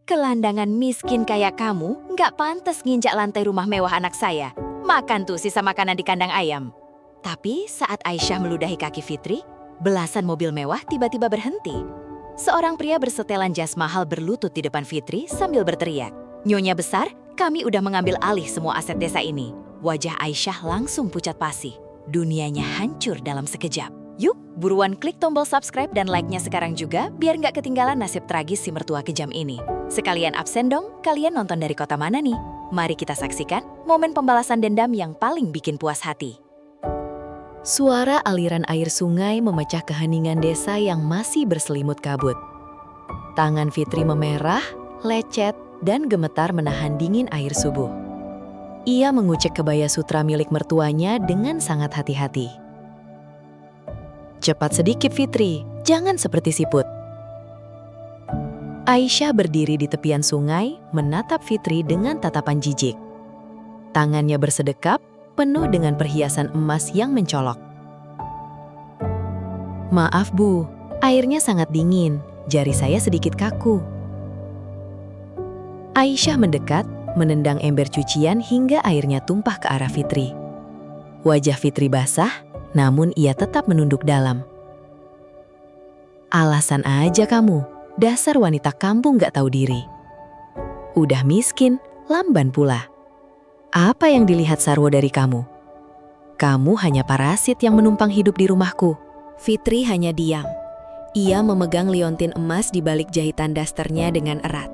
Gelandangan miskin kayak kamu nggak pantas nginjak lantai rumah mewah anak saya. Makan tuh sisa makanan di kandang ayam. Tapi saat Aisyah meludahi kaki Fitri, belasan mobil mewah tiba-tiba berhenti. Seorang pria bersetelan jas mahal berlutut di depan Fitri sambil berteriak, "Nyonya besar, kami udah mengambil alih semua aset desa ini." Wajah Aisyah langsung pucat pasi. Dunianya hancur dalam sekejap. Yuk, buruan klik tombol subscribe dan like-nya sekarang juga biar nggak ketinggalan nasib tragis si mertua kejam ini. Sekalian absen dong, kalian nonton dari kota mana nih? Mari kita saksikan momen pembalasan dendam yang paling bikin puas hati. Suara aliran air sungai memecah keheningan desa yang masih berselimut kabut. Tangan Fitri memerah, lecet, dan gemetar menahan dingin air subuh. Ia mengucek kebaya sutra milik mertuanya dengan sangat hati-hati. "Cepat sedikit Fitri, jangan seperti siput." Aisyah berdiri di tepian sungai, menatap Fitri dengan tatapan jijik. Tangannya bersedekap, penuh dengan perhiasan emas yang mencolok. "Maaf Bu, airnya sangat dingin, jari saya sedikit kaku." Aisyah mendekat, menendang ember cucian hingga airnya tumpah ke arah Fitri. Wajah Fitri basah, namun ia tetap menunduk dalam. "Alasan aja kamu, dasar wanita kampung gak tahu diri. Udah miskin, lamban pula. Apa yang dilihat Sarwo dari kamu? Kamu hanya parasit yang menumpang hidup di rumahku." Fitri hanya diam. Ia memegang liontin emas di balik jahitan dasternya dengan erat.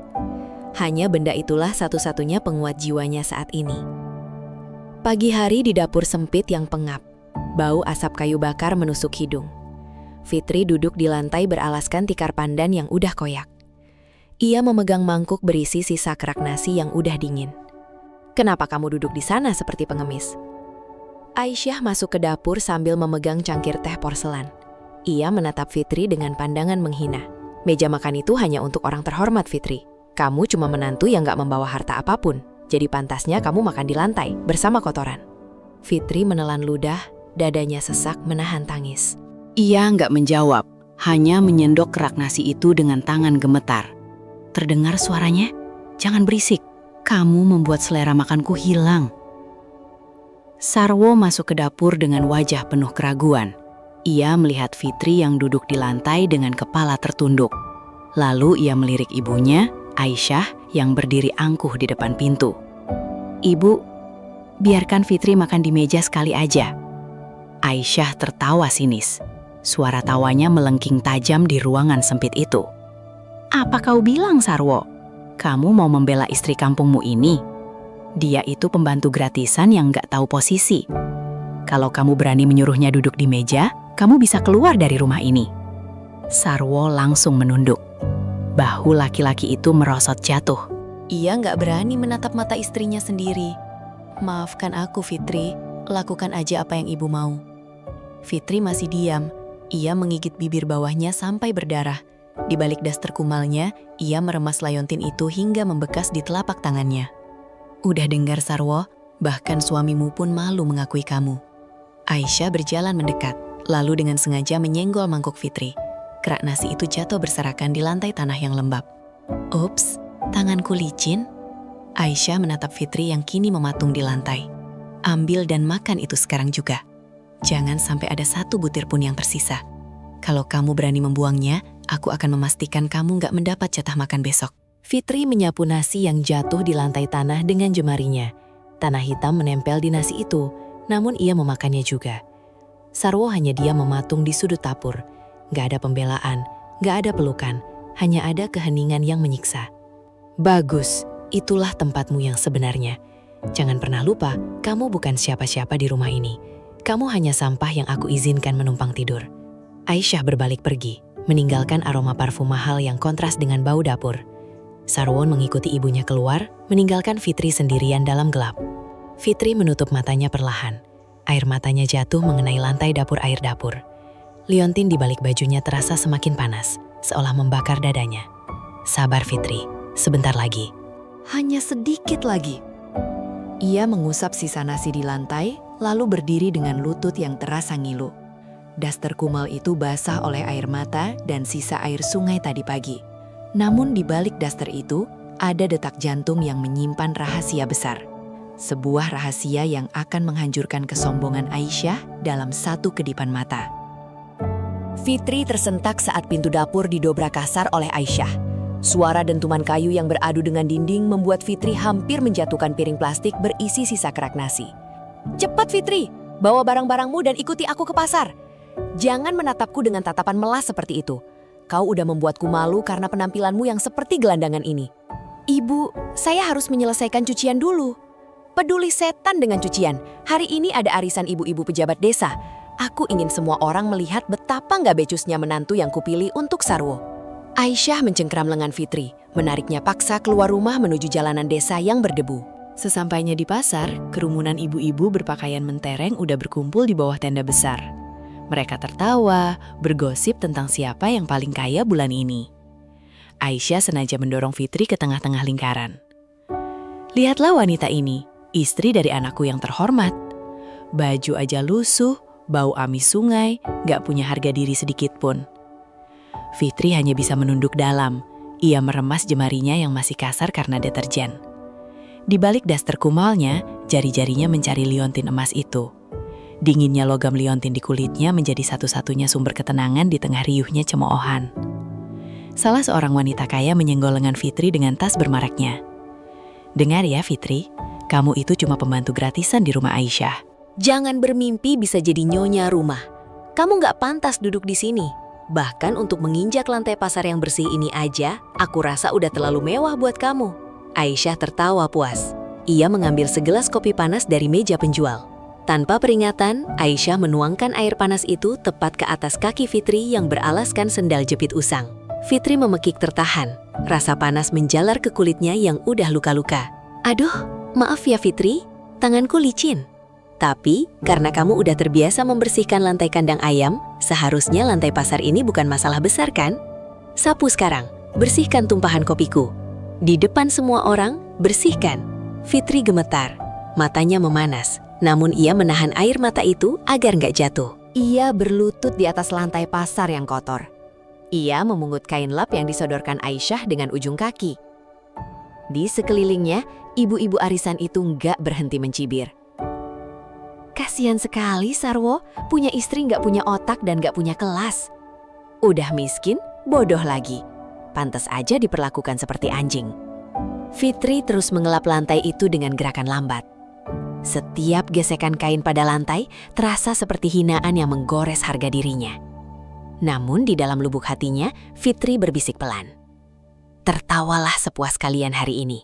Hanya benda itulah satu-satunya penguat jiwanya saat ini. Pagi hari di dapur sempit yang pengap. Bau asap kayu bakar menusuk hidung. Fitri duduk di lantai beralaskan tikar pandan yang udah koyak. Ia memegang mangkuk berisi sisa kerak nasi yang udah dingin. "Kenapa kamu duduk di sana seperti pengemis?" Aisyah masuk ke dapur sambil memegang cangkir teh porselen. Ia menatap Fitri dengan pandangan menghina. "Meja makan itu hanya untuk orang terhormat, Fitri. Kamu cuma menantu yang gak membawa harta apapun. Jadi pantasnya kamu makan di lantai bersama kotoran." Fitri menelan ludah. Dadanya sesak menahan tangis. Ia nggak menjawab, hanya menyendok kerak nasi itu dengan tangan gemetar. Terdengar suaranya, "Jangan berisik, kamu membuat selera makanku hilang." Sarwo masuk ke dapur dengan wajah penuh keraguan. Ia melihat Fitri yang duduk di lantai dengan kepala tertunduk. Lalu ia melirik ibunya, Aisyah, yang berdiri angkuh di depan pintu. "Ibu, biarkan Fitri makan di meja sekali aja." Aisyah tertawa sinis. Suara tawanya melengking tajam di ruangan sempit itu. "Apa kau bilang, Sarwo? Kamu mau membela istri kampungmu ini? Dia itu pembantu gratisan yang gak tahu posisi. Kalau kamu berani menyuruhnya duduk di meja, kamu bisa keluar dari rumah ini." Sarwo langsung menunduk. Bahu laki-laki itu merosot jatuh. Ia gak berani menatap mata istrinya sendiri. "Maafkan aku, Fitri. Lakukan aja apa yang ibu mau." Fitri masih diam. Ia menggigit bibir bawahnya sampai berdarah. Di balik daster kumalnya, ia meremas liontin itu hingga membekas di telapak tangannya. "Udah dengar, Sarwo, bahkan suamimu pun malu mengakui kamu." Aisyah berjalan mendekat, lalu dengan sengaja menyenggol mangkuk Fitri. Kerak nasi itu jatuh berserakan di lantai tanah yang lembab. "Ups, tanganku licin." Aisyah menatap Fitri yang kini mematung di lantai. "Ambil dan makan itu sekarang juga. Jangan sampai ada satu butir pun yang tersisa. Kalau kamu berani membuangnya, aku akan memastikan kamu gak mendapat jatah makan besok." Fitri menyapu nasi yang jatuh di lantai tanah dengan jemarinya. Tanah hitam menempel di nasi itu, namun ia memakannya juga. Sarwo hanya diam mematung di sudut dapur. Gak ada pembelaan, gak ada pelukan, hanya ada keheningan yang menyiksa. "Bagus, itulah tempatmu yang sebenarnya. Jangan pernah lupa, kamu bukan siapa-siapa di rumah ini. Kamu hanya sampah yang aku izinkan menumpang tidur." Aisyah berbalik pergi, meninggalkan aroma parfum mahal yang kontras dengan bau dapur. Sarwon mengikuti ibunya keluar, meninggalkan Fitri sendirian dalam gelap. Fitri menutup matanya perlahan. Air matanya jatuh mengenai lantai dapur air dapur. Liontin di balik bajunya terasa semakin panas, seolah membakar dadanya. "Sabar Fitri, sebentar lagi." "Hanya sedikit lagi." Ia mengusap sisa nasi di lantai, lalu berdiri dengan lutut yang terasa ngilu. Daster kumal itu basah oleh air mata dan sisa air sungai tadi pagi. Namun di balik daster itu, ada detak jantung yang menyimpan rahasia besar. Sebuah rahasia yang akan menghancurkan kesombongan Aisyah dalam satu kedipan mata. Fitri tersentak saat pintu dapur didobrak kasar oleh Aisyah. Suara dentuman kayu yang beradu dengan dinding membuat Fitri hampir menjatuhkan piring plastik berisi sisa kerak nasi. "Cepat Fitri, bawa barang-barangmu dan ikuti aku ke pasar. Jangan menatapku dengan tatapan melas seperti itu. Kau udah membuatku malu karena penampilanmu yang seperti gelandangan ini." "Ibu, saya harus menyelesaikan cucian dulu." "Peduli setan dengan cucian. Hari ini ada arisan ibu-ibu pejabat desa. Aku ingin semua orang melihat betapa nggak becusnya menantu yang kupilih untuk Sarwo." Aisyah mencengkram lengan Fitri, menariknya paksa keluar rumah menuju jalanan desa yang berdebu. Sesampainya di pasar, kerumunan ibu-ibu berpakaian mentereng udah berkumpul di bawah tenda besar. Mereka tertawa, bergosip tentang siapa yang paling kaya bulan ini. Aisyah sengaja mendorong Fitri ke tengah-tengah lingkaran. "Lihatlah wanita ini, istri dari anakku yang terhormat. Baju aja lusuh, bau amis sungai, gak punya harga diri sedikit pun." Fitri hanya bisa menunduk dalam. Ia meremas jemarinya yang masih kasar karena deterjen. Di balik daster kumalnya, jari-jarinya mencari liontin emas itu. Dinginnya logam liontin di kulitnya menjadi satu-satunya sumber ketenangan di tengah riuhnya cemoohan. Salah seorang wanita kaya menyenggol lengan Fitri dengan tas bermaraknya. "Dengar ya Fitri, kamu itu cuma pembantu gratisan di rumah Aisyah. Jangan bermimpi bisa jadi nyonya rumah. Kamu nggak pantas duduk di sini. Bahkan untuk menginjak lantai pasar yang bersih ini aja, aku rasa udah terlalu mewah buat kamu." Aisyah tertawa puas. Ia mengambil segelas kopi panas dari meja penjual. Tanpa peringatan, Aisyah menuangkan air panas itu tepat ke atas kaki Fitri yang beralaskan sendal jepit usang. Fitri memekik tertahan. Rasa panas menjalar ke kulitnya yang udah luka-luka. "Aduh, maaf ya Fitri, tanganku licin. Tapi, karena kamu udah terbiasa membersihkan lantai kandang ayam, seharusnya lantai pasar ini bukan masalah besar kan? Sapu sekarang, bersihkan tumpahan kopiku. Di depan semua orang, bersihkan." Fitri gemetar, matanya memanas, namun ia menahan air mata itu agar nggak jatuh. Ia berlutut di atas lantai pasar yang kotor. Ia memungut kain lap yang disodorkan Aisyah dengan ujung kaki. Di sekelilingnya, ibu-ibu arisan itu nggak berhenti mencibir. "Kasihan sekali Sarwo, punya istri nggak punya otak dan nggak punya kelas. Udah miskin, bodoh lagi. Pantas aja diperlakukan seperti anjing." Fitri terus mengelap lantai itu dengan gerakan lambat. Setiap gesekan kain pada lantai terasa seperti hinaan yang menggores harga dirinya. Namun di dalam lubuk hatinya, Fitri berbisik pelan. "Tertawalah sepuas kalian hari ini.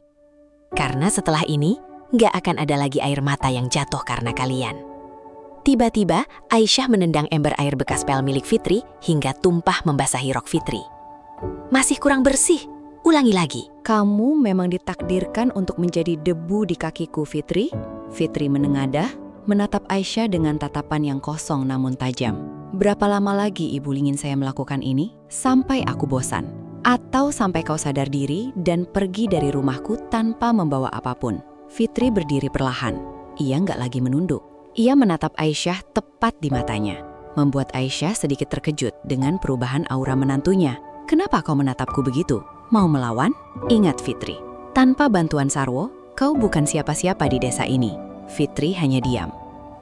Karena setelah ini, nggak akan ada lagi air mata yang jatuh karena kalian." Tiba-tiba, Aisyah menendang ember air bekas pel milik Fitri hingga tumpah membasahi rok Fitri. "Masih kurang bersih, ulangi lagi." "Kamu memang ditakdirkan untuk menjadi debu di kakiku, Fitri." Fitri menengadah, menatap Aisyah dengan tatapan yang kosong namun tajam. "Berapa lama lagi ibu ingin saya melakukan ini? Sampai aku bosan. Atau sampai kau sadar diri dan pergi dari rumahku tanpa membawa apapun." Fitri berdiri perlahan. Ia nggak lagi menunduk. Ia menatap Aisyah tepat di matanya, membuat Aisyah sedikit terkejut dengan perubahan aura menantunya. "Kenapa kau menatapku begitu? Mau melawan?" "Ingat Fitri, tanpa bantuan Sarwo, kau bukan siapa-siapa di desa ini." Fitri hanya diam.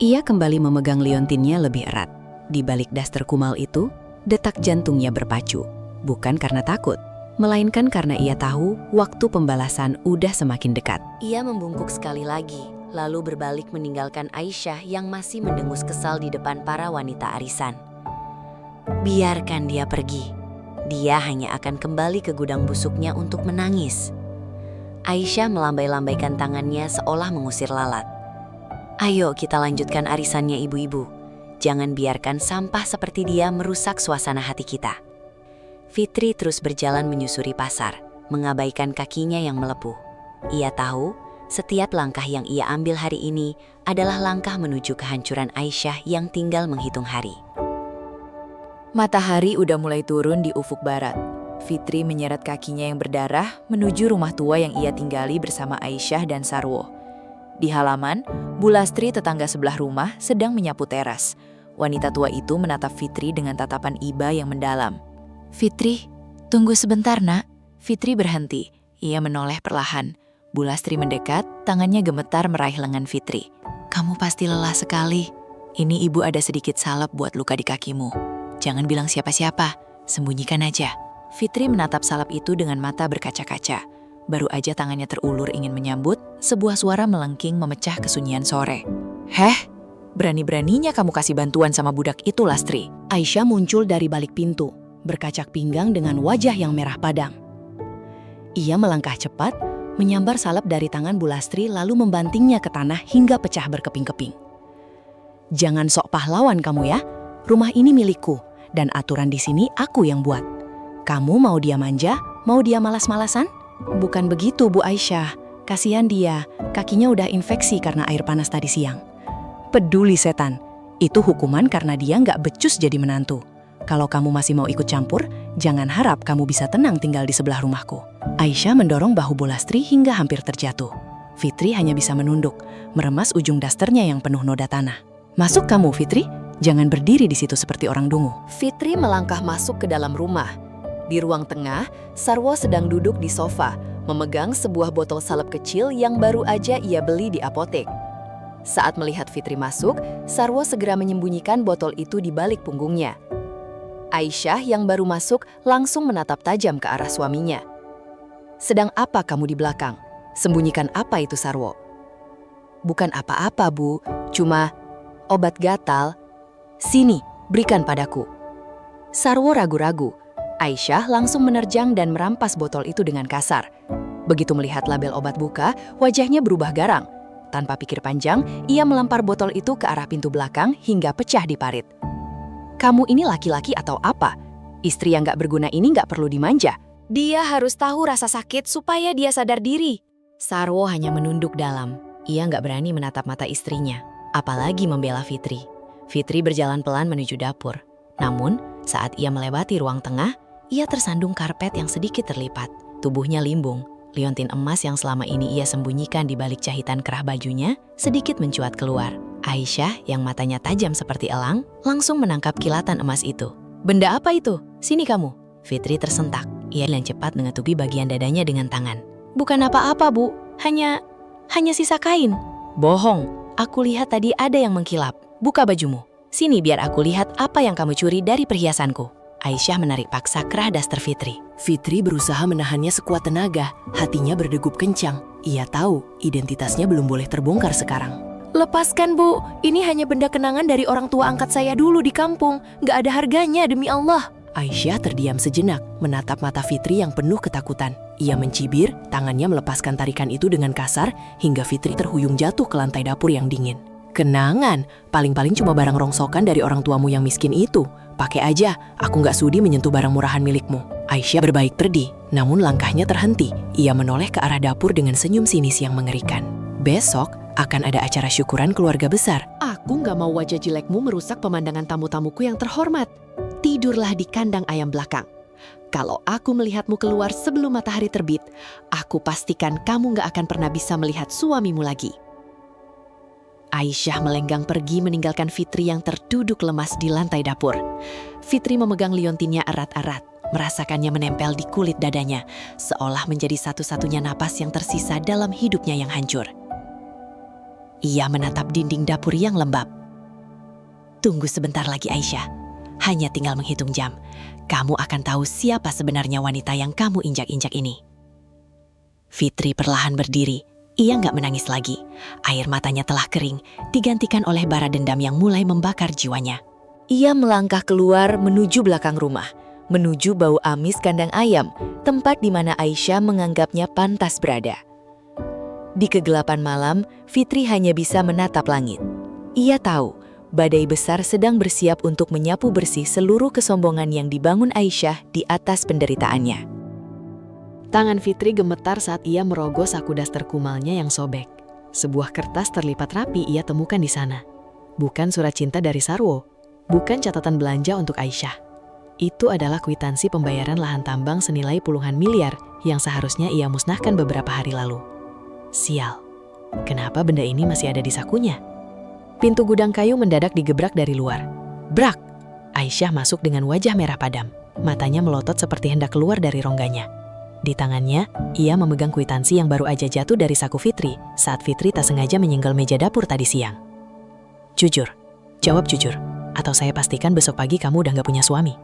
Ia kembali memegang liontinnya lebih erat. Di balik daster kumal itu, detak jantungnya berpacu. Bukan karena takut, melainkan karena ia tahu waktu pembalasan udah semakin dekat. Ia membungkuk sekali lagi, lalu berbalik meninggalkan Aisyah yang masih mendengus kesal di depan para wanita arisan. Biarkan dia pergi. Dia hanya akan kembali ke gudang busuknya untuk menangis. Aisyah melambai-lambaikan tangannya seolah mengusir lalat. "Ayo kita lanjutkan arisannya ibu-ibu. Jangan biarkan sampah seperti dia merusak suasana hati kita." Fitri terus berjalan menyusuri pasar, mengabaikan kakinya yang melepuh. Ia tahu, setiap langkah yang ia ambil hari ini adalah langkah menuju kehancuran Aisyah yang tinggal menghitung hari. Matahari udah mulai turun di ufuk barat. Fitri menyeret kakinya yang berdarah menuju rumah tua yang ia tinggali bersama Aisyah dan Sarwo. Di halaman, Bu Lastri tetangga sebelah rumah sedang menyapu teras. Wanita tua itu menatap Fitri dengan tatapan iba yang mendalam. "Fitri, tunggu sebentar nak." Fitri berhenti. Ia menoleh perlahan. Bu Lastri mendekat, tangannya gemetar meraih lengan Fitri. Kamu pasti lelah sekali. Ini ibu ada sedikit salep buat luka di kakimu. Jangan bilang siapa-siapa, sembunyikan aja. Fitri menatap salep itu dengan mata berkaca-kaca. Baru aja tangannya terulur ingin menyambut, sebuah suara melengking memecah kesunyian sore. Heh, berani-beraninya kamu kasih bantuan sama budak itu, Lastri. Aisyah muncul dari balik pintu, berkacak pinggang dengan wajah yang merah padam. Ia melangkah cepat, menyambar salep dari tangan Bu Lastri lalu membantingnya ke tanah hingga pecah berkeping-keping. Jangan sok pahlawan kamu ya, rumah ini milikku dan aturan di sini aku yang buat. Kamu mau dia manja, mau dia malas-malasan? Bukan begitu Bu Aisyah, kasihan dia, kakinya udah infeksi karena air panas tadi siang. Peduli setan, itu hukuman karena dia nggak becus jadi menantu. Kalau kamu masih mau ikut campur, jangan harap kamu bisa tenang tinggal di sebelah rumahku. Aisyah mendorong bahu Bu Lastri hingga hampir terjatuh. Fitri hanya bisa menunduk, meremas ujung dasternya yang penuh noda tanah. Masuk kamu, Fitri, jangan berdiri di situ seperti orang dungu. Fitri melangkah masuk ke dalam rumah. Di ruang tengah, Sarwo sedang duduk di sofa, memegang sebuah botol salep kecil yang baru aja ia beli di apotek. Saat melihat Fitri masuk, Sarwo segera menyembunyikan botol itu di balik punggungnya. Aisyah yang baru masuk langsung menatap tajam ke arah suaminya. Sedang apa kamu di belakang? Sembunyikan apa itu, Sarwo? Bukan apa-apa, Bu. Cuma obat gatal. Sini, berikan padaku. Sarwo ragu-ragu. Aisyah langsung menerjang dan merampas botol itu dengan kasar. Begitu melihat label obat buka, wajahnya berubah garang. Tanpa pikir panjang, ia melempar botol itu ke arah pintu belakang hingga pecah di parit. Kamu ini laki-laki atau apa? Istri yang gak berguna ini gak perlu dimanja. Dia harus tahu rasa sakit supaya dia sadar diri. Sarwo hanya menunduk dalam. Ia gak berani menatap mata istrinya, apalagi membela Fitri. Fitri berjalan pelan menuju dapur. Namun, saat ia melewati ruang tengah, ia tersandung karpet yang sedikit terlipat. Tubuhnya limbung. Liontin emas yang selama ini ia sembunyikan di balik jahitan kerah bajunya sedikit mencuat keluar. Aisyah yang matanya tajam seperti elang langsung menangkap kilatan emas itu. Benda apa itu? Sini kamu. Fitri tersentak. Ia dengan cepat mengetupi bagian dadanya dengan tangan. Bukan apa-apa, Bu. Hanya sisa kain. Bohong. Aku lihat tadi ada yang mengkilap. Buka bajumu. Sini biar aku lihat apa yang kamu curi dari perhiasanku. Aisyah menarik paksa kerah daster Fitri. Fitri berusaha menahannya sekuat tenaga. Hatinya berdegup kencang. Ia tahu identitasnya belum boleh terbongkar sekarang. Lepaskan, Bu. Ini hanya benda kenangan dari orang tua angkat saya dulu di kampung. Gak ada harganya demi Allah. Aisyah terdiam sejenak, menatap mata Fitri yang penuh ketakutan. Ia mencibir, tangannya melepaskan tarikan itu dengan kasar, hingga Fitri terhuyung jatuh ke lantai dapur yang dingin. Kenangan, paling-paling cuma barang rongsokan dari orang tuamu yang miskin itu. Pakai aja, aku gak sudi menyentuh barang murahan milikmu. Aisyah berbaik terdi, namun langkahnya terhenti. Ia menoleh ke arah dapur dengan senyum sinis yang mengerikan. Besok akan ada acara syukuran keluarga besar. Aku gak mau wajah jelekmu merusak pemandangan tamu-tamuku yang terhormat. Tidurlah di kandang ayam belakang. Kalau aku melihatmu keluar sebelum matahari terbit, aku pastikan kamu gak akan pernah bisa melihat suamimu lagi. Aisyah melenggang pergi meninggalkan Fitri yang terduduk lemas di lantai dapur. Fitri memegang liontinnya erat-erat, merasakannya menempel di kulit dadanya, seolah menjadi satu-satunya napas yang tersisa dalam hidupnya yang hancur. Ia menatap dinding dapur yang lembab. Tunggu sebentar lagi, Aisyah. Hanya tinggal menghitung jam. Kamu akan tahu siapa sebenarnya wanita yang kamu injak-injak ini. Fitri perlahan berdiri. Ia nggak menangis lagi. Air matanya telah kering, digantikan oleh bara dendam yang mulai membakar jiwanya. Ia melangkah keluar menuju belakang rumah, menuju bau amis kandang ayam, tempat di mana Aisyah menganggapnya pantas berada. Di kegelapan malam, Fitri hanya bisa menatap langit. Ia tahu, badai besar sedang bersiap untuk menyapu bersih seluruh kesombongan yang dibangun Aisyah di atas penderitaannya. Tangan Fitri gemetar saat ia merogoh saku daster kumalnya yang sobek. Sebuah kertas terlipat rapi ia temukan di sana. Bukan surat cinta dari Sarwo, bukan catatan belanja untuk Aisyah. Itu adalah kwitansi pembayaran lahan tambang senilai puluhan miliar yang seharusnya ia musnahkan beberapa hari lalu. Sial, kenapa benda ini masih ada di sakunya? Pintu gudang kayu mendadak digebrak dari luar. Brak! Aisyah masuk dengan wajah merah padam. Matanya melotot seperti hendak keluar dari rongganya. Di tangannya, ia memegang kwitansi yang baru aja jatuh dari saku Fitri saat Fitri tak sengaja menyenggol meja dapur tadi siang. Jujur, jawab jujur, atau saya pastikan besok pagi kamu udah gak punya suami.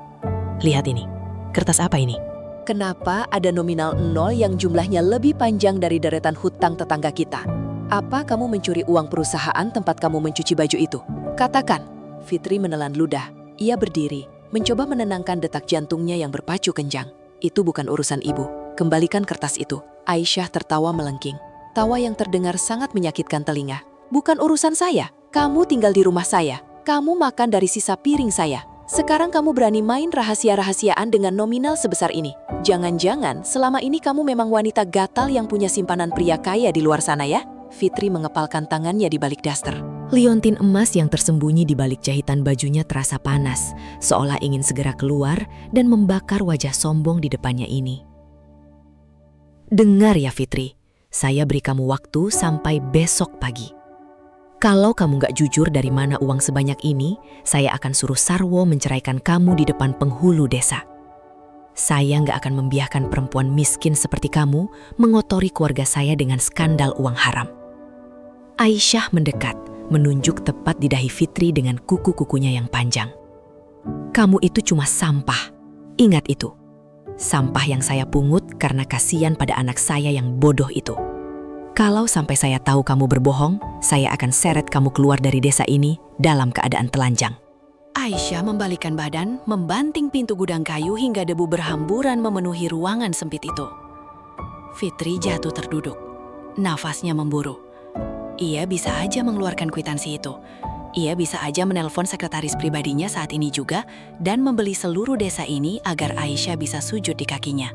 Lihat ini, kertas apa ini? Kenapa ada nominal 0 yang jumlahnya lebih panjang dari deretan hutang tetangga kita? Apa kamu mencuri uang perusahaan tempat kamu mencuci baju itu? Katakan. Fitri menelan ludah. Ia berdiri, mencoba menenangkan detak jantungnya yang berpacu kencang. Itu bukan urusan ibu. Kembalikan kertas itu. Aisyah tertawa melengking. Tawa yang terdengar sangat menyakitkan telinga. Bukan urusan saya. Kamu tinggal di rumah saya. Kamu makan dari sisa piring saya. Sekarang kamu berani main rahasia-rahasiaan dengan nominal sebesar ini. Jangan-jangan selama ini kamu memang wanita gatal yang punya simpanan pria kaya di luar sana ya? Fitri mengepalkan tangannya di balik daster. Liontin emas yang tersembunyi di balik jahitan bajunya terasa panas, seolah ingin segera keluar dan membakar wajah sombong di depannya ini. Dengar ya Fitri, saya beri kamu waktu sampai besok pagi. Kalau kamu gak jujur dari mana uang sebanyak ini, saya akan suruh Sarwo menceraikan kamu di depan penghulu desa. Saya gak akan membiarkan perempuan miskin seperti kamu mengotori keluarga saya dengan skandal uang haram. Aisyah mendekat, menunjuk tepat di dahi Fitri dengan kuku-kukunya yang panjang. Kamu itu cuma sampah. Ingat itu. Sampah yang saya pungut karena kasihan pada anak saya yang bodoh itu. Kalau sampai saya tahu kamu berbohong, saya akan seret kamu keluar dari desa ini dalam keadaan telanjang. Aisyah membalikkan badan, membanting pintu gudang kayu hingga debu berhamburan memenuhi ruangan sempit itu. Fitri jatuh terduduk. Nafasnya memburu. Ia bisa aja mengeluarkan kwitansi itu. Ia bisa aja menelpon sekretaris pribadinya saat ini juga dan membeli seluruh desa ini agar Aisyah bisa sujud di kakinya.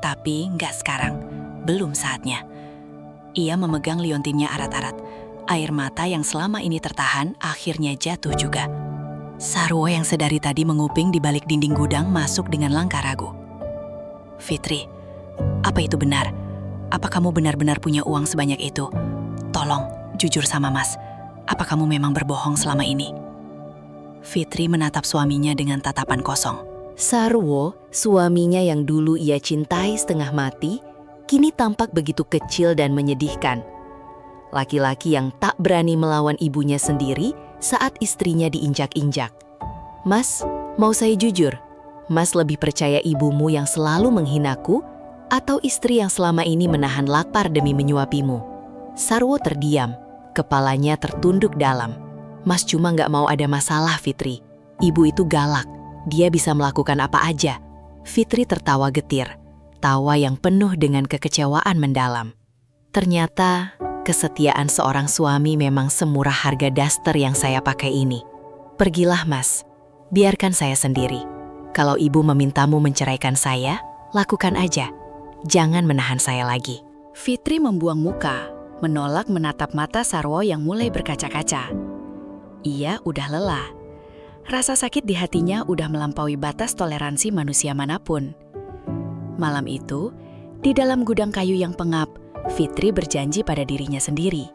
Tapi nggak sekarang, belum saatnya. Ia memegang liontinnya arat-arat. Air mata yang selama ini tertahan akhirnya jatuh juga. Sarwo yang sedari tadi menguping di balik dinding gudang masuk dengan langkah ragu. Fitri, apa itu benar? Apa kamu benar-benar punya uang sebanyak itu? Tolong, jujur sama Mas. Apa kamu memang berbohong selama ini? Fitri menatap suaminya dengan tatapan kosong. Sarwo, suaminya yang dulu ia cintai setengah mati, kini tampak begitu kecil dan menyedihkan. Laki-laki yang tak berani melawan ibunya sendiri saat istrinya diinjak-injak. Mas, mau saya jujur? Mas lebih percaya ibumu yang selalu menghinaku atau istri yang selama ini menahan lapar demi menyuapimu? Sarwo terdiam, kepalanya tertunduk dalam. Mas cuma gak mau ada masalah, Fitri. Ibu itu galak, dia bisa melakukan apa aja. Fitri tertawa getir, tawa yang penuh dengan kekecewaan mendalam. Ternyata kesetiaan seorang suami memang semurah harga daster yang saya pakai ini. Pergilah Mas, biarkan saya sendiri. Kalau ibu memintamu menceraikan saya, lakukan aja. Jangan menahan saya lagi. Fitri membuang muka, menolak menatap mata Sarwo yang mulai berkaca-kaca. Ia udah lelah. Rasa sakit di hatinya udah melampaui batas toleransi manusia manapun. Malam itu, di dalam gudang kayu yang pengap, Fitri berjanji pada dirinya sendiri.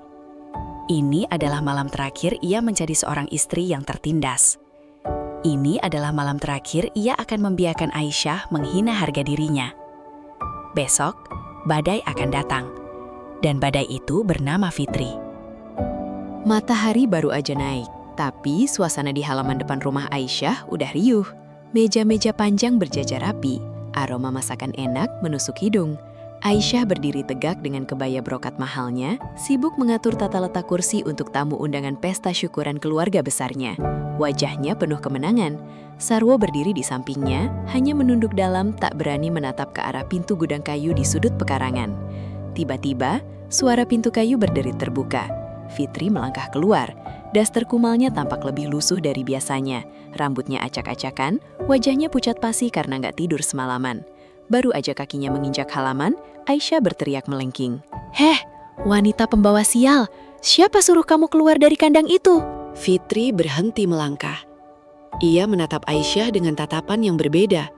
Ini adalah malam terakhir ia menjadi seorang istri yang tertindas. Ini adalah malam terakhir ia akan membiarkan Aisyah menghina harga dirinya. Besok, badai akan datang. Dan badai itu bernama Fitri. Matahari baru aja naik, tapi suasana di halaman depan rumah Aisyah udah riuh. Meja-meja panjang berjajar rapi, aroma masakan enak menusuk hidung. Aisyah berdiri tegak dengan kebaya brokat mahalnya, sibuk mengatur tata letak kursi untuk tamu undangan pesta syukuran keluarga besarnya. Wajahnya penuh kemenangan. Sarwo berdiri di sampingnya, hanya menunduk dalam tak berani menatap ke arah pintu gudang kayu di sudut pekarangan. Tiba-tiba, suara pintu kayu berderit terbuka. Fitri melangkah keluar. Daster kumalnya tampak lebih lusuh dari biasanya. Rambutnya acak-acakan, wajahnya pucat pasi karena nggak tidur semalaman. Baru aja kakinya menginjak halaman, Aisyah berteriak melengking. "Heh, wanita pembawa sial! Siapa suruh kamu keluar dari kandang itu?" Fitri berhenti melangkah. Ia menatap Aisyah dengan tatapan yang berbeda.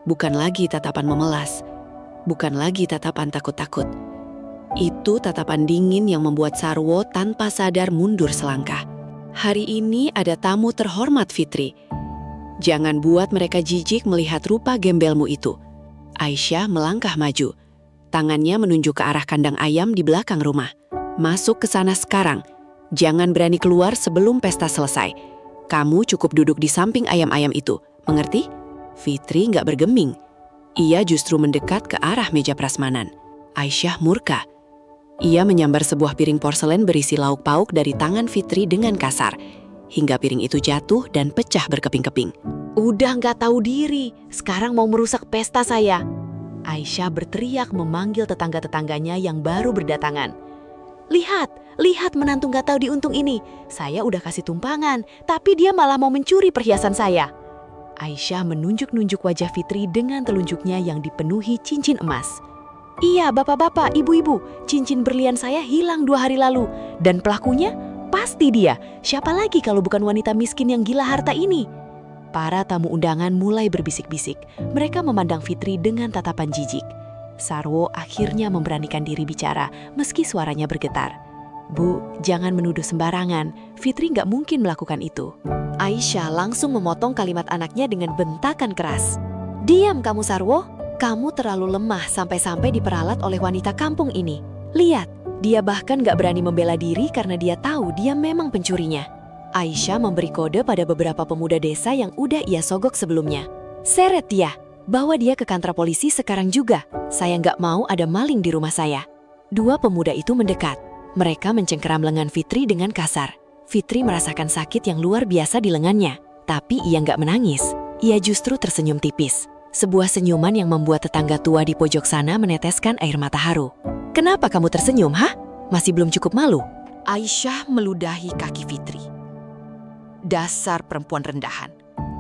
Bukan lagi tatapan memelas. Bukan lagi tatapan takut-takut. Itu tatapan dingin yang membuat Sarwo tanpa sadar mundur selangkah. Hari ini ada tamu terhormat, Fitri. Jangan buat mereka jijik melihat rupa gembelmu itu. Aisyah melangkah maju. Tangannya menunjuk ke arah kandang ayam di belakang rumah. Masuk ke sana sekarang. Jangan berani keluar sebelum pesta selesai. Kamu cukup duduk di samping ayam-ayam itu, mengerti? Fitri nggak bergeming. Ia justru mendekat ke arah meja prasmanan. Aisyah murka. Ia menyambar sebuah piring porselen berisi lauk pauk dari tangan Fitri dengan kasar, hingga piring itu jatuh dan pecah berkeping-keping. Udah nggak tahu diri, sekarang mau merusak pesta saya. Aisyah berteriak memanggil tetangga-tetangganya yang baru berdatangan. Lihat menantu nggak tahu diuntung ini. Saya udah kasih tumpangan, tapi dia malah mau mencuri perhiasan saya. Aisyah menunjuk-nunjuk wajah Fitri dengan telunjuknya yang dipenuhi cincin emas. Iya, bapak-bapak, ibu-ibu, cincin berlian saya hilang 2 hari lalu. Dan pelakunya pasti dia. Siapa lagi kalau bukan wanita miskin yang gila harta ini? Para tamu undangan mulai berbisik-bisik. Mereka memandang Fitri dengan tatapan jijik. Sarwo akhirnya memberanikan diri bicara meski suaranya bergetar. Bu, jangan menuduh sembarangan. Fitri nggak mungkin melakukan itu. Aisyah langsung memotong kalimat anaknya dengan bentakan keras. Diam kamu Sarwo, kamu terlalu lemah sampai-sampai diperalat oleh wanita kampung ini. Lihat, dia bahkan nggak berani membela diri karena dia tahu dia memang pencurinya. Aisyah memberi kode pada beberapa pemuda desa yang udah ia sogok sebelumnya. Seret dia, bawa dia ke kantor polisi sekarang juga. Saya nggak mau ada maling di rumah saya. 2 pemuda itu mendekat. Mereka mencengkeram lengan Fitri dengan kasar. Fitri merasakan sakit yang luar biasa di lengannya. Tapi ia nggak menangis. Ia justru tersenyum tipis. Sebuah senyuman yang membuat tetangga tua di pojok sana meneteskan air mata haru. Kenapa kamu tersenyum, hah? Masih belum cukup malu? Aisyah meludahi kaki Fitri. Dasar perempuan rendahan.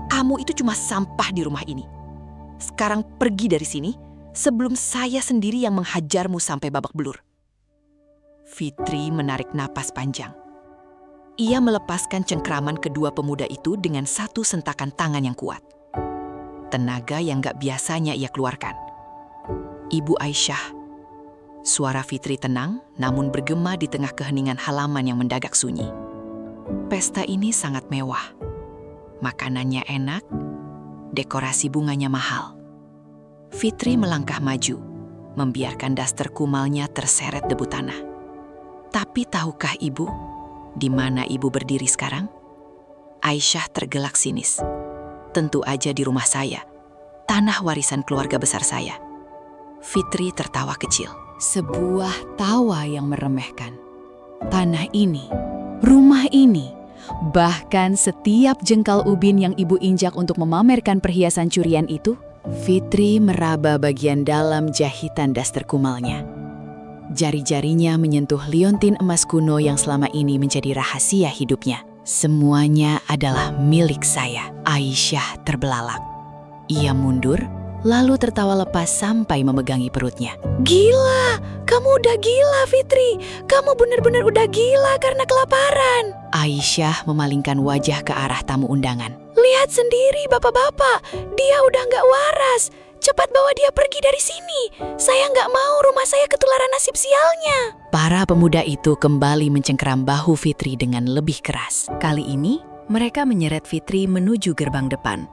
Kamu itu cuma sampah di rumah ini. Sekarang pergi dari sini sebelum saya sendiri yang menghajarmu sampai babak belur. Fitri menarik napas panjang. Ia melepaskan cengkraman kedua pemuda itu dengan satu sentakan tangan yang kuat. Tenaga yang gak biasanya ia keluarkan. Ibu Aisyah. Suara Fitri tenang namun bergema di tengah keheningan halaman yang mendadak sunyi. Pesta ini sangat mewah. Makanannya enak, dekorasi bunganya mahal. Fitri melangkah maju, membiarkan daster kumalnya terseret debu tanah. Tapi tahukah ibu, di mana ibu berdiri sekarang? Aisyah tergelak sinis. Tentu aja di rumah saya, tanah warisan keluarga besar saya. Fitri tertawa kecil. Sebuah tawa yang meremehkan. Tanah ini, rumah ini, bahkan setiap jengkal ubin yang ibu injak untuk memamerkan perhiasan curian itu, Fitri meraba bagian dalam jahitan daster kumalnya. Jari-jarinya menyentuh liontin emas kuno yang selama ini menjadi rahasia hidupnya. Semuanya adalah milik saya. Aisyah terbelalak. Ia mundur, lalu tertawa lepas sampai memegangi perutnya. Gila, kamu udah gila Fitri. Kamu benar-benar udah gila karena kelaparan. Aisyah memalingkan wajah ke arah tamu undangan. Lihat sendiri bapak-bapak, dia udah nggak waras. Cepat bawa dia pergi dari sini. Saya nggak mau rumah saya ketularan nasib sialnya. Para pemuda itu kembali mencengkeram bahu Fitri dengan lebih keras. Kali ini, mereka menyeret Fitri menuju gerbang depan.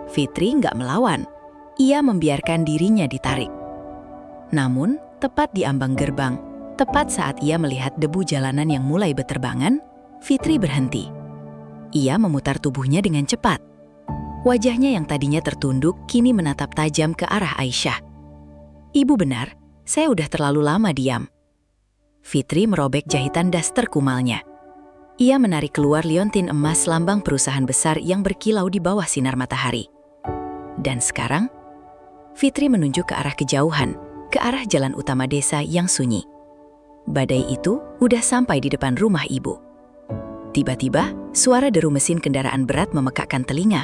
Fitri nggak melawan. Ia membiarkan dirinya ditarik. Namun, tepat di ambang gerbang, tepat saat ia melihat debu jalanan yang mulai berterbangan, Fitri berhenti. Ia memutar tubuhnya dengan cepat. Wajahnya yang tadinya tertunduk kini menatap tajam ke arah Aisyah. Ibu benar, saya udah terlalu lama diam. Fitri merobek jahitan daster kumalnya. Ia menarik keluar liontin emas lambang perusahaan besar yang berkilau di bawah sinar matahari. Dan sekarang, Fitri menunjuk ke arah kejauhan, ke arah jalan utama desa yang sunyi. Badai itu udah sampai di depan rumah ibu. Tiba-tiba, suara deru mesin kendaraan berat memekakkan telinga.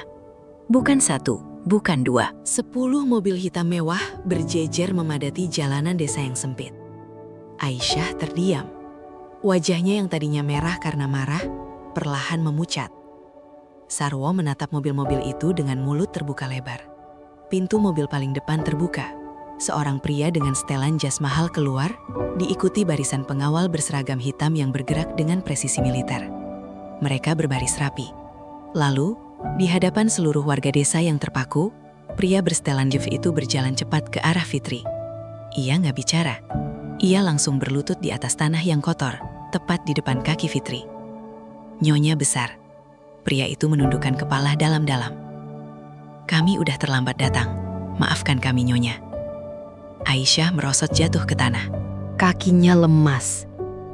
Bukan 1, bukan 2. 10 mobil hitam mewah berjejer memadati jalanan desa yang sempit. Aisyah terdiam. Wajahnya yang tadinya merah karena marah, perlahan memucat. Sarwo menatap mobil-mobil itu dengan mulut terbuka lebar. Pintu mobil paling depan terbuka. Seorang pria dengan setelan jas mahal keluar, diikuti barisan pengawal berseragam hitam yang bergerak dengan presisi militer. Mereka berbaris rapi. Lalu, di hadapan seluruh warga desa yang terpaku, Pria bersetelan jeans itu berjalan cepat ke arah Fitri. Ia nggak bicara. Ia langsung berlutut di atas tanah yang kotor, tepat di depan kaki Fitri. Nyonya besar. Pria itu menundukkan kepala dalam-dalam. Kami udah terlambat datang. Maafkan kami, Nyonya. Aisyah merosot jatuh ke tanah. Kakinya lemas.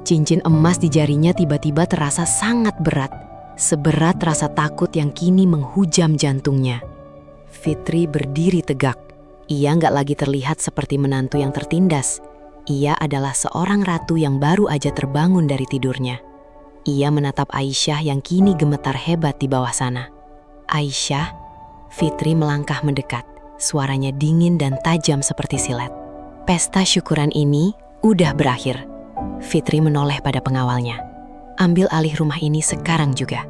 Cincin emas di jarinya tiba-tiba terasa sangat berat. Seberat rasa takut yang kini menghujam jantungnya. Fitri berdiri tegak. Ia nggak lagi terlihat seperti menantu yang tertindas. Ia adalah seorang ratu yang baru aja terbangun dari tidurnya. Ia menatap Aisyah yang kini gemetar hebat di bawah sana. Aisyah, Fitri melangkah mendekat. Suaranya dingin dan tajam seperti silet. Pesta syukuran ini udah berakhir. Fitri menoleh pada pengawalnya. Ambil alih rumah ini sekarang juga.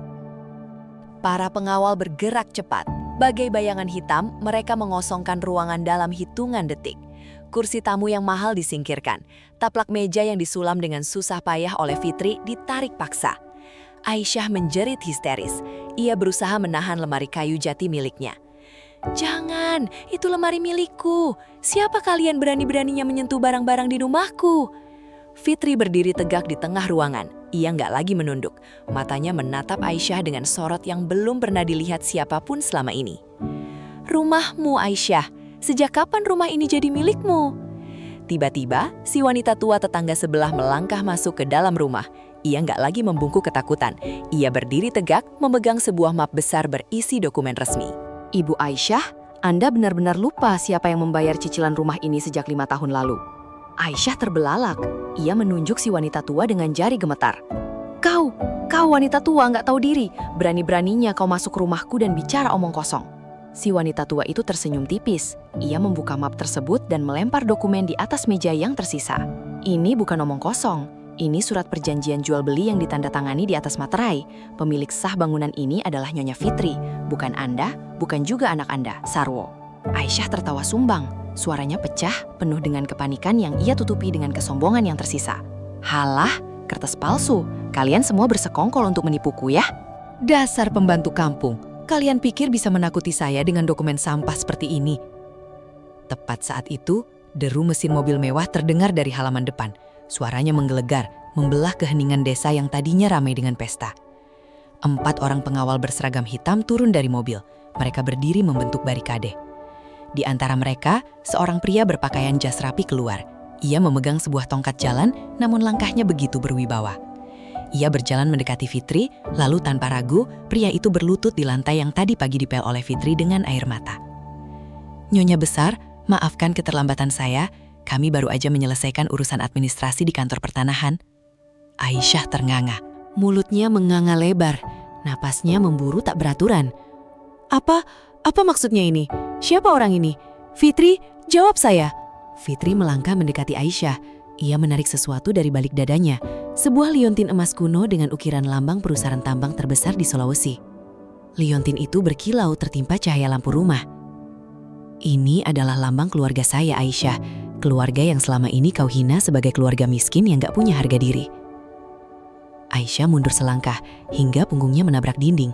Para pengawal bergerak cepat. Bagai bayangan hitam, mereka mengosongkan ruangan dalam hitungan detik. Kursi tamu yang mahal disingkirkan. Taplak meja yang disulam dengan susah payah oleh Fitri ditarik paksa. Aisyah menjerit histeris. Ia berusaha menahan lemari kayu jati miliknya. "Jangan, itu lemari milikku. Siapa kalian berani-beraninya menyentuh barang-barang di rumahku?" Fitri berdiri tegak di tengah ruangan. Ia nggak lagi menunduk. Matanya menatap Aisyah dengan sorot yang belum pernah dilihat siapapun selama ini. "Rumahmu, Aisyah. Sejak kapan rumah ini jadi milikmu?" Tiba-tiba, si wanita tua tetangga sebelah melangkah masuk ke dalam rumah. Ia nggak lagi membungkuk ketakutan. Ia berdiri tegak, memegang sebuah map besar berisi dokumen resmi. Ibu Aisyah, Anda benar-benar lupa siapa yang membayar cicilan rumah ini sejak 5 tahun lalu. Aisyah terbelalak. Ia menunjuk si wanita tua dengan jari gemetar. Kau wanita tua nggak tahu diri. Berani-beraninya kau masuk rumahku dan bicara omong kosong. Si wanita tua itu tersenyum tipis. Ia membuka map tersebut dan melempar dokumen di atas meja yang tersisa. Ini bukan omong kosong. Ini surat perjanjian jual beli yang ditandatangani di atas materai. Pemilik sah bangunan ini adalah Nyonya Fitri. Bukan Anda, bukan juga anak Anda, Sarwo. Aisyah tertawa sumbang. Suaranya pecah, penuh dengan kepanikan yang ia tutupi dengan kesombongan yang tersisa. Halah, kertas palsu. Kalian semua bersekongkol untuk menipuku ya? Dasar pembantu kampung. Kalian pikir bisa menakuti saya dengan dokumen sampah seperti ini? Tepat saat itu, deru mesin mobil mewah terdengar dari halaman depan. Suaranya menggelegar, membelah keheningan desa yang tadinya ramai dengan pesta. 4 orang pengawal berseragam hitam turun dari mobil. Mereka berdiri membentuk barikade. Di antara mereka, seorang pria berpakaian jas rapi keluar. Ia memegang sebuah tongkat jalan, namun langkahnya begitu berwibawa. Ia berjalan mendekati Fitri, lalu tanpa ragu, pria itu berlutut di lantai yang tadi pagi dipel oleh Fitri dengan air mata. "Nyonya besar, maafkan keterlambatan saya. Kami baru aja menyelesaikan urusan administrasi di kantor pertanahan." Aisyah ternganga. Mulutnya menganga lebar. Napasnya memburu tak beraturan. Apa maksudnya ini? Siapa orang ini? Fitri, jawab saya." Fitri melangkah mendekati Aisyah. Ia menarik sesuatu dari balik dadanya. Sebuah liontin emas kuno dengan ukiran lambang perusahaan tambang terbesar di Sulawesi. Liontin itu berkilau tertimpa cahaya lampu rumah. "Ini adalah lambang keluarga saya, Aisyah. Keluarga yang selama ini kau hina sebagai keluarga miskin yang gak punya harga diri." Aisyah mundur selangkah hingga punggungnya menabrak dinding.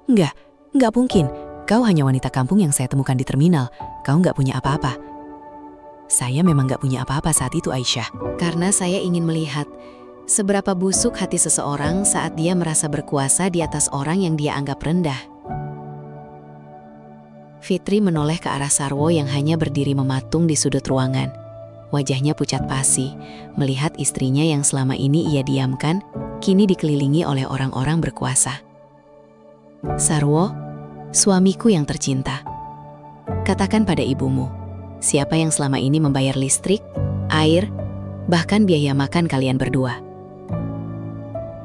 Enggak mungkin. Kau hanya wanita kampung yang saya temukan di terminal. Kau gak punya apa-apa." "Saya memang gak punya apa-apa saat itu, Aisyah. Karena saya ingin melihat seberapa busuk hati seseorang saat dia merasa berkuasa di atas orang yang dia anggap rendah." Fitri menoleh ke arah Sarwo yang hanya berdiri mematung di sudut ruangan. Wajahnya pucat pasi, melihat istrinya yang selama ini ia diamkan, kini dikelilingi oleh orang-orang berkuasa. "Sarwo, suamiku yang tercinta, katakan pada ibumu, siapa yang selama ini membayar listrik, air, bahkan biaya makan kalian berdua?"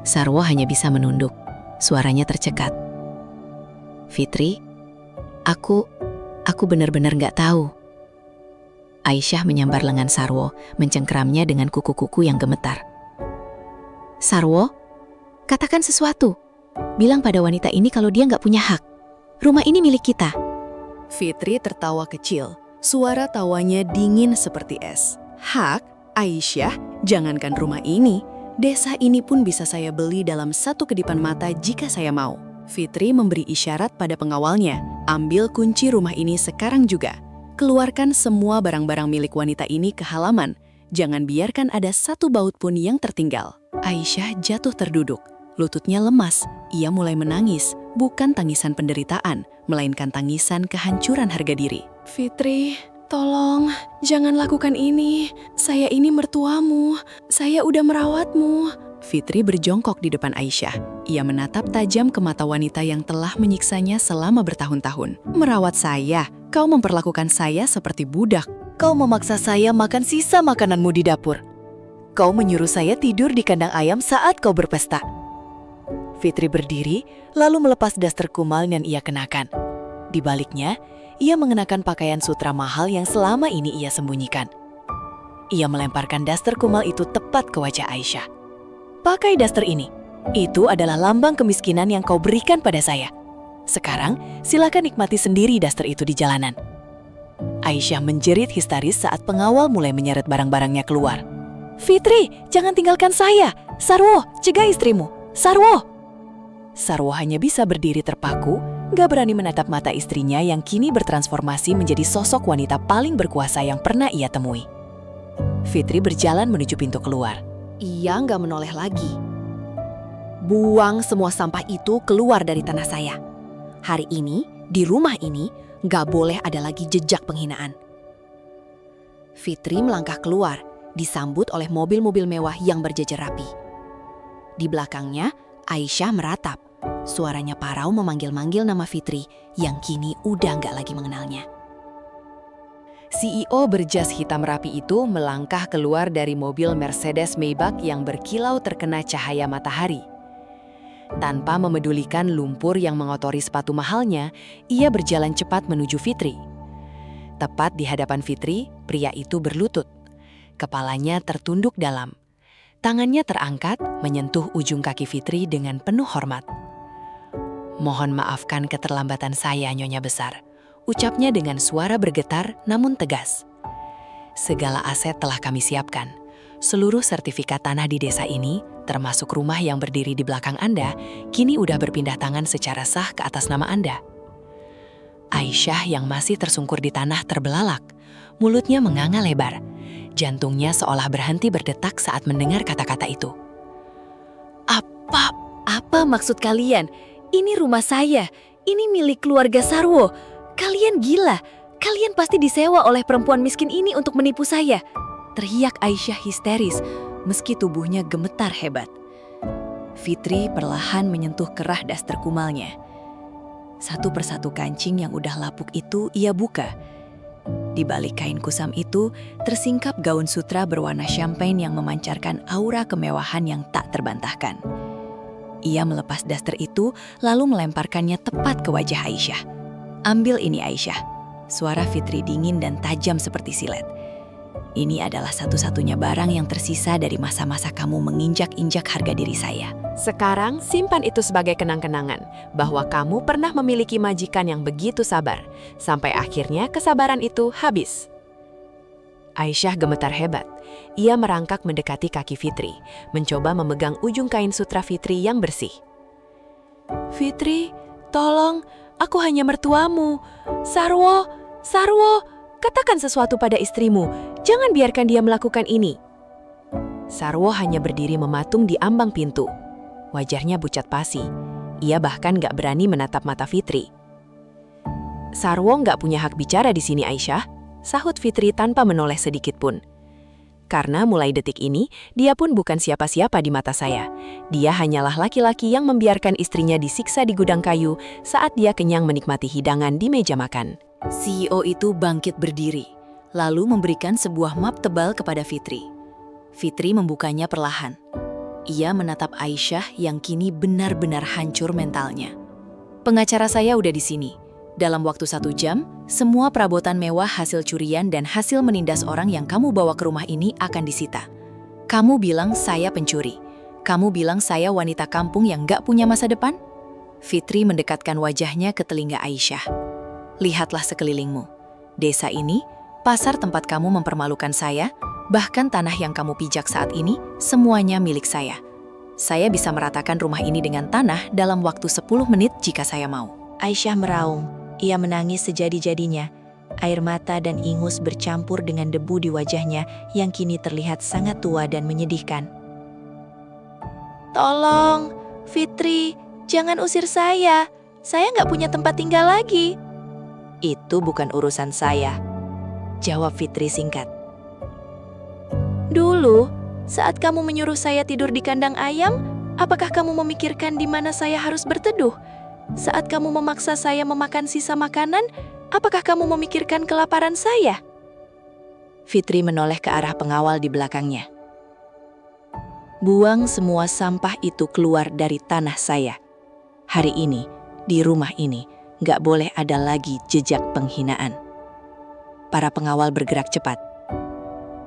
Sarwo hanya bisa menunduk, suaranya tercekat. "Fitri, aku benar-benar gak tahu." Aisyah menyambar lengan Sarwo, mencengkeramnya dengan kuku-kuku yang gemetar. "Sarwo, katakan sesuatu. Bilang pada wanita ini kalau dia gak punya hak. Rumah ini milik kita." Fitri tertawa kecil. Suara tawanya dingin seperti es. "Hak, Aisyah, jangankan rumah ini. Desa ini pun bisa saya beli dalam 1 kedipan mata jika saya mau. Fitri memberi isyarat pada pengawalnya, ambil kunci rumah ini sekarang juga. Keluarkan semua barang-barang milik wanita ini ke halaman. Jangan biarkan ada satu baut pun yang tertinggal. Aisyah jatuh terduduk. Lututnya lemas. Ia mulai menangis. Bukan tangisan penderitaan, melainkan tangisan kehancuran harga diri. Fitri, tolong, jangan lakukan ini. Saya ini mertuamu. Saya udah merawatmu. Fitri berjongkok di depan Aisyah. Ia menatap tajam ke mata wanita yang telah menyiksanya selama bertahun-tahun. Merawat saya? Kau memperlakukan saya seperti budak. Kau memaksa saya makan sisa makananmu di dapur. Kau menyuruh saya tidur di kandang ayam saat kau berpesta. Fitri berdiri, lalu melepas daster kumal yang ia kenakan. Di baliknya, ia mengenakan pakaian sutra mahal yang selama ini ia sembunyikan. Ia melemparkan daster kumal itu tepat ke wajah Aisyah. Pakai daster ini. Itu adalah lambang kemiskinan yang kau berikan pada saya. Sekarang, silakan nikmati sendiri daster itu di jalanan. Aisyah menjerit histeris saat pengawal mulai menyeret barang-barangnya keluar. Fitri, jangan tinggalkan saya. Sarwo, cegah istrimu. Sarwo. Sarwo hanya bisa berdiri terpaku, gak berani menatap mata istrinya yang kini bertransformasi menjadi sosok wanita paling berkuasa yang pernah ia temui. Fitri berjalan menuju pintu keluar. Ia nggak menoleh lagi. Buang semua sampah itu keluar dari tanah saya. Hari ini, di rumah ini, nggak boleh ada lagi jejak penghinaan. Fitri melangkah keluar, disambut oleh mobil-mobil mewah yang berjejer rapi. Di belakangnya, Aisyah meratap. Suaranya parau memanggil-manggil nama Fitri yang kini udah nggak lagi mengenalnya. CEO berjas hitam rapi itu melangkah keluar dari mobil Mercedes Maybach yang berkilau terkena cahaya matahari. Tanpa memedulikan lumpur yang mengotori sepatu mahalnya, ia berjalan cepat menuju Fitri. Tepat di hadapan Fitri, pria itu berlutut. Kepalanya tertunduk dalam. Tangannya terangkat, menyentuh ujung kaki Fitri dengan penuh hormat. "Mohon maafkan keterlambatan saya, Nyonya Besar," ucapnya dengan suara bergetar namun tegas. "Segala aset telah kami siapkan. Seluruh sertifikat tanah di desa ini, termasuk rumah yang berdiri di belakang Anda, kini udah berpindah tangan secara sah ke atas nama Anda." Aisyah yang masih tersungkur di tanah terbelalak. Mulutnya menganga lebar. Jantungnya seolah berhenti berdetak saat mendengar kata-kata itu. Apa maksud kalian? Ini rumah saya. Ini milik keluarga Sarwo. Kalian gila. Kalian pasti disewa oleh perempuan miskin ini untuk menipu saya. Teriak Aisyah histeris, meski tubuhnya gemetar hebat. Fitri perlahan menyentuh kerah daster kumalnya. Satu persatu kancing yang udah lapuk itu ia buka. Di balik kain kusam itu, tersingkap gaun sutra berwarna champagne yang memancarkan aura kemewahan yang tak terbantahkan. Ia melepas daster itu, lalu melemparkannya tepat ke wajah Aisyah. "Ambil ini, Aisyah." Suara Fitri dingin dan tajam seperti silet. "Ini adalah satu-satunya barang yang tersisa dari masa-masa kamu menginjak-injak harga diri saya. Sekarang simpan itu sebagai kenang-kenangan, bahwa kamu pernah memiliki majikan yang begitu sabar, sampai akhirnya kesabaran itu habis." Aisyah gemetar hebat. Ia merangkak mendekati kaki Fitri, mencoba memegang ujung kain sutra Fitri yang bersih. "Fitri, tolong, aku hanya mertuamu. Sarwo, katakan sesuatu pada istrimu. Jangan biarkan dia melakukan ini." Sarwo hanya berdiri mematung di ambang pintu. Wajahnya pucat pasi. Ia bahkan gak berani menatap mata Fitri. "Sarwo gak punya hak bicara di sini, Aisyah," sahut Fitri tanpa menoleh sedikit pun. "Karena mulai detik ini, dia pun bukan siapa-siapa di mata saya. Dia hanyalah laki-laki yang membiarkan istrinya disiksa di gudang kayu saat dia kenyang menikmati hidangan di meja makan." CEO itu bangkit berdiri, lalu memberikan sebuah map tebal kepada Fitri. Fitri membukanya perlahan. Ia menatap Aisyah yang kini benar-benar hancur mentalnya. "Pengacara saya udah di sini. Dalam waktu 1 jam, semua perabotan mewah hasil curian dan hasil menindas orang yang kamu bawa ke rumah ini akan disita. Kamu bilang saya pencuri. Kamu bilang saya wanita kampung yang gak punya masa depan?" Fitri mendekatkan wajahnya ke telinga Aisyah. "Lihatlah sekelilingmu. Desa ini, pasar tempat kamu mempermalukan saya, bahkan tanah yang kamu pijak saat ini, semuanya milik saya. Saya bisa meratakan rumah ini dengan tanah dalam waktu 10 menit jika saya mau. Aisyah meraung. Ia menangis sejadi-jadinya. Air mata dan ingus bercampur dengan debu di wajahnya yang kini terlihat sangat tua dan menyedihkan. Tolong, Fitri, jangan usir saya. Saya nggak punya tempat tinggal lagi. Itu bukan urusan saya, jawab Fitri singkat. Dulu, saat kamu menyuruh saya tidur di kandang ayam, apakah kamu memikirkan di mana saya harus berteduh? Saat kamu memaksa saya memakan sisa makanan, apakah kamu memikirkan kelaparan saya? Fitri menoleh ke arah pengawal di belakangnya. Buang semua sampah itu keluar dari tanah saya. Hari ini, di rumah ini, nggak boleh ada lagi jejak penghinaan. Para pengawal bergerak cepat.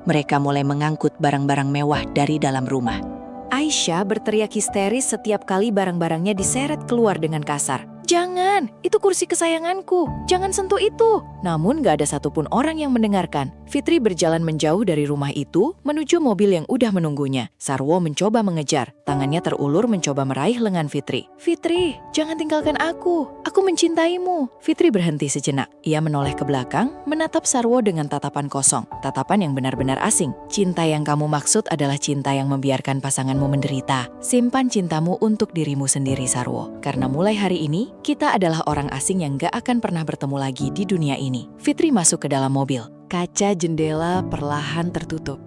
Mereka mulai mengangkut barang-barang mewah dari dalam rumah. Aisyah berteriak histeris setiap kali barang-barangnya diseret keluar dengan kasar. Jangan, itu kursi kesayanganku. Jangan sentuh itu. Namun gak ada satupun orang yang mendengarkan. Fitri berjalan menjauh dari rumah itu menuju mobil yang udah menunggunya. Sarwo mencoba mengejar. Tangannya terulur mencoba meraih lengan Fitri. Fitri, jangan tinggalkan aku. Aku mencintaimu. Fitri berhenti sejenak. Ia menoleh ke belakang, menatap Sarwo dengan tatapan kosong. Tatapan yang benar-benar asing. Cinta yang kamu maksud adalah cinta yang membiarkan pasanganmu menderita. Simpan cintamu untuk dirimu sendiri, Sarwo. Karena mulai hari ini, kita adalah orang asing yang gak akan pernah bertemu lagi di dunia ini. Fitri masuk ke dalam mobil. Kaca jendela perlahan tertutup.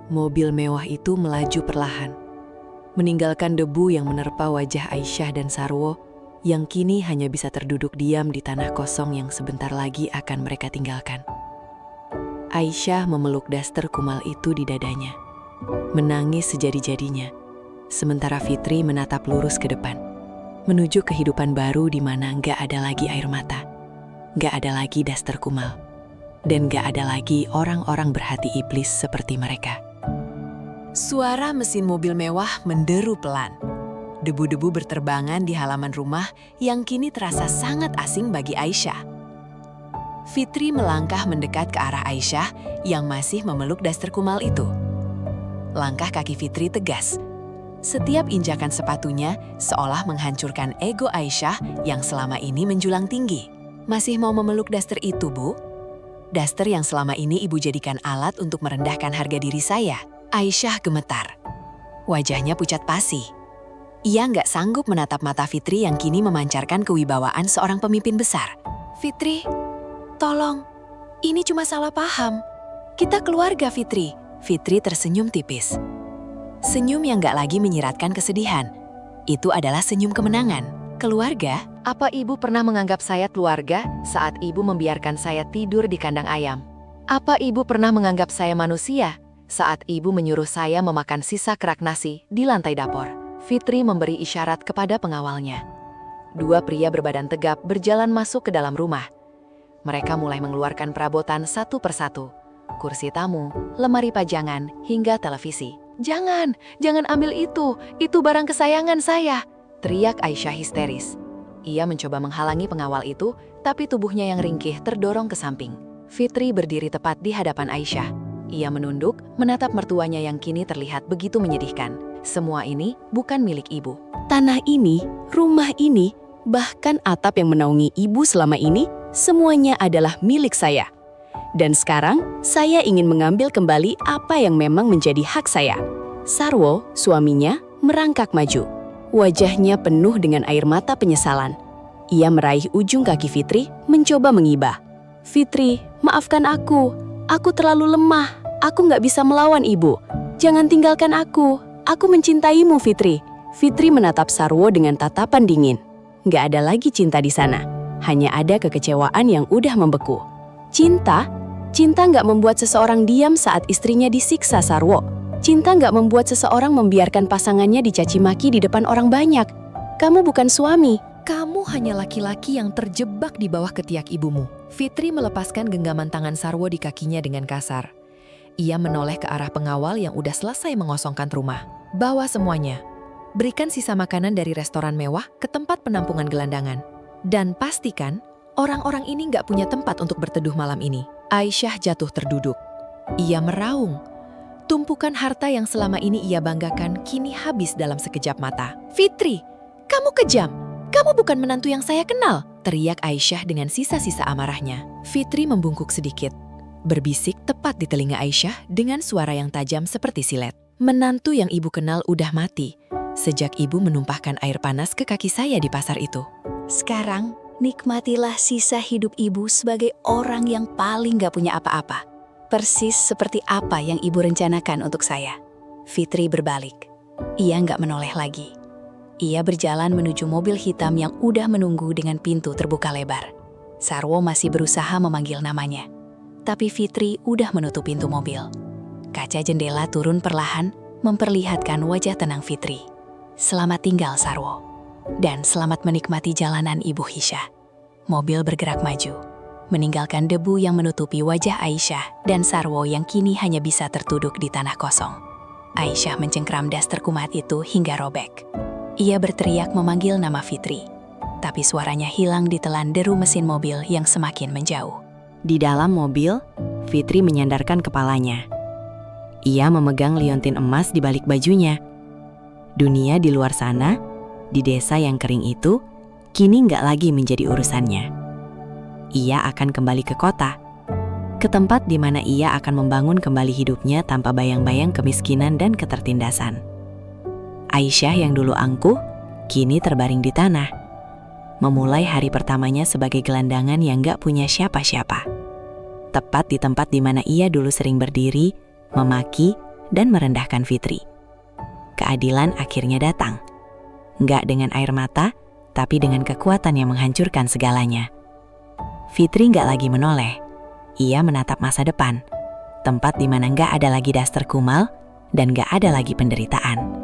Mobil mewah itu melaju perlahan, meninggalkan debu yang menerpa wajah Aisyah dan Sarwo yang kini hanya bisa terduduk diam di tanah kosong yang sebentar lagi akan mereka tinggalkan. Aisyah memeluk daster kumal itu di dadanya, menangis sejadi-jadinya, sementara Fitri menatap lurus ke depan, menuju kehidupan baru di mana nggak ada lagi air mata, nggak ada lagi daster kumal, dan nggak ada lagi orang-orang berhati iblis seperti mereka. Suara mesin mobil mewah menderu pelan. Debu-debu berterbangan di halaman rumah yang kini terasa sangat asing bagi Aisyah. Fitri melangkah mendekat ke arah Aisyah yang masih memeluk daster kumal itu. Langkah kaki Fitri tegas. Setiap injakan sepatunya seolah menghancurkan ego Aisyah yang selama ini menjulang tinggi. Masih mau memeluk daster itu, Bu? Daster yang selama ini Ibu jadikan alat untuk merendahkan harga diri saya. Aisyah gemetar. Wajahnya pucat pasi. Ia nggak sanggup menatap mata Fitri yang kini memancarkan kewibawaan seorang pemimpin besar. Fitri, tolong. Ini cuma salah paham. Kita keluarga, Fitri. Fitri tersenyum tipis. Senyum yang nggak lagi menyiratkan kesedihan. Itu adalah senyum kemenangan. Keluarga? Apa ibu pernah menganggap saya keluarga saat ibu membiarkan saya tidur di kandang ayam? Apa ibu pernah menganggap saya manusia saat ibu menyuruh saya memakan sisa kerak nasi di lantai dapur? Fitri memberi isyarat kepada pengawalnya. Dua pria berbadan tegap berjalan masuk ke dalam rumah. Mereka mulai mengeluarkan perabotan satu persatu. Kursi tamu, lemari pajangan, hingga televisi. Jangan ambil itu barang kesayangan saya, teriak Aisyah histeris. Ia mencoba menghalangi pengawal itu, tapi tubuhnya yang ringkih terdorong ke samping. Fitri berdiri tepat di hadapan Aisyah. Ia menunduk, menatap mertuanya yang kini terlihat begitu menyedihkan. Semua ini bukan milik ibu. Tanah ini, rumah ini, bahkan atap yang menaungi ibu selama ini, semuanya adalah milik saya. Dan sekarang, saya ingin mengambil kembali apa yang memang menjadi hak saya. Sarwo, suaminya, merangkak maju. Wajahnya penuh dengan air mata penyesalan. Ia meraih ujung kaki Fitri, mencoba mengibah. Fitri, maafkan aku. Aku terlalu lemah. Aku nggak bisa melawan ibu. Jangan tinggalkan aku. Aku mencintaimu, Fitri. Fitri menatap Sarwo dengan tatapan dingin. Nggak ada lagi cinta di sana. Hanya ada kekecewaan yang udah membeku. Cinta? Cinta nggak membuat seseorang diam saat istrinya disiksa, Sarwo. Cinta nggak membuat seseorang membiarkan pasangannya dicaci maki di depan orang banyak. Kamu bukan suami. Kamu hanya laki-laki yang terjebak di bawah ketiak ibumu. Fitri melepaskan genggaman tangan Sarwo di kakinya dengan kasar. Ia menoleh ke arah pengawal yang udah selesai mengosongkan rumah. Bawa semuanya. Berikan sisa makanan dari restoran mewah ke tempat penampungan gelandangan. Dan pastikan orang-orang ini nggak punya tempat untuk berteduh malam ini. Aisyah jatuh terduduk. Ia meraung. Tumpukan harta yang selama ini ia banggakan kini habis dalam sekejap mata. "Fitri, kamu kejam! Kamu bukan menantu yang saya kenal!" teriak Aisyah dengan sisa-sisa amarahnya. Fitri membungkuk sedikit, berbisik tepat di telinga Aisyah dengan suara yang tajam seperti silet. "Menantu yang ibu kenal udah mati sejak ibu menumpahkan air panas ke kaki saya di pasar itu." Sekarang, nikmatilah sisa hidup ibu sebagai orang yang paling gak punya apa-apa. Persis seperti apa yang ibu rencanakan untuk saya. Fitri berbalik. Ia nggak menoleh lagi. Ia berjalan menuju mobil hitam yang udah menunggu dengan pintu terbuka lebar. Sarwo masih berusaha memanggil namanya. Tapi Fitri udah menutup pintu mobil. Kaca jendela turun perlahan, memperlihatkan wajah tenang Fitri. "Selamat tinggal, Sarwo. Dan selamat menikmati jalanan Ibu Hisya." Mobil bergerak maju, meninggalkan debu yang menutupi wajah Aisyah dan Sarwo yang kini hanya bisa tertuduk di tanah kosong. Aisyah mencengkram daster kumat itu hingga robek. Ia berteriak memanggil nama Fitri, tapi suaranya hilang ditelan deru mesin mobil yang semakin menjauh. Di dalam mobil, Fitri menyandarkan kepalanya. Ia memegang liontin emas di balik bajunya. Dunia di luar sana, di desa yang kering itu, kini nggak lagi menjadi urusannya. Ia akan kembali ke kota, ke tempat di mana ia akan membangun kembali hidupnya tanpa bayang-bayang kemiskinan dan ketertindasan. Aisyah yang dulu angkuh, kini terbaring di tanah, memulai hari pertamanya sebagai gelandangan yang gak punya siapa-siapa. Tepat di tempat di mana ia dulu sering berdiri, memaki, dan merendahkan Fitri. Keadilan akhirnya datang. Gak dengan air mata, tapi dengan kekuatan yang menghancurkan segalanya. Fitri gak lagi menoleh. Ia menatap masa depan, tempat di mana gak ada lagi daster kumal dan gak ada lagi penderitaan.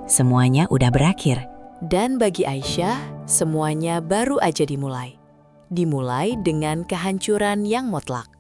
Semuanya udah berakhir. Dan bagi Aisyah, semuanya baru aja dimulai. Dimulai dengan kehancuran yang mutlak.